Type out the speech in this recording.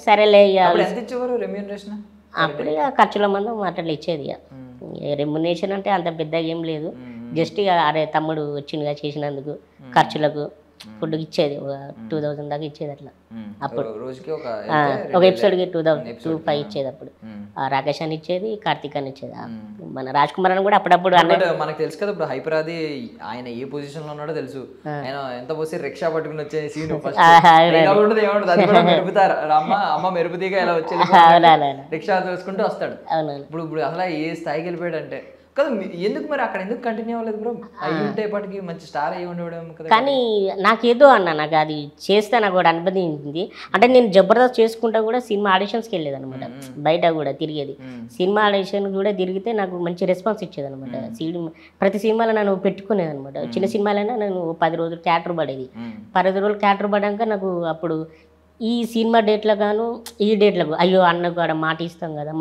సరేలే ఇక అప్పుడు ఎంత ఇచ్చేవారు రెమ్యూనరేషన్? అప్పుడు ఇక ఖర్చుల మందం అట్లా ఇచ్చేది. ఇక రెమ్యునేషన్ అంటే అంత పెద్దగా ఏం లేదు, జస్ట్ ఇక అరే తమ్ముడు వచ్చిందిగా చేసినందుకు ఖర్చులకు ఫుడ్కి ఇచ్చేది, 2000 దాకా ఇచ్చేది అట్లా. అప్పుడు రోజుకి ఒక ఒక ఎపిసోడ్కి 2500 ఇచ్చేది. అప్పుడు రాకేష్ అని ఇచ్చేది, కార్తీక్ అని ఇచ్చేది. మన రాజ్ కుమార్ అని కూడా అప్పుడప్పుడు మనకు తెలుసు కదా ఇప్పుడు హైపర్ అది ఆయన ఏ పొజిషన్ లో ఉన్నాడో తెలుసు. ఆయన ఎంత పోసి రిక్షా పట్టుకుని వచ్చే సీన్ ఉండదు ఏముండదు, అది కూడా మెరుపుతారు అమ్మ మెరుపుతీగా ఇలా వచ్చి రిక్షా తోసుకుంటూ వస్తాడు. ఇప్పుడు ఇప్పుడు అసలు ఏ స్థాయికి వెళ్ళిపోయాడు అంటే కదా. ఎందుకు మరి అక్కడ ఎందుకు కంటిన్యూ అవ్వలేదు బ్రో? అయ్యి ఉంటేపటికి మంచి స్టార్ అయ్యి ఉండేవాడు కదా. కానీ నాకేదో అన్న నాకు అది చేస్తే నాకు కూడా అనిపించింది. అంటే నేను జబర్దస్త్ చేసుకుంటా కూడా సినిమా ఆడిషన్స్కి వెళ్ళేది అనమాట, బయట కూడా తిరిగేది. సినిమా ఆడిషన్ కూడా తిరిగితే నాకు మంచి రెస్పాన్స్ ఇచ్చేది అనమాట. ప్రతి సినిమాలో నన్ను పెట్టుకునేది అనమాట. చిన్న సినిమాలైనా నేను 10 రోజులు థియేటర్ పడేది. 10 రోజులు థియేటర్ పడ్డాక నాకు అప్పుడు ఈ సినిమా డేట్లకు గాను ఈ డేట్లకు అయ్యో అన్నకు ఆడ మాట ఇస్తాం కదా.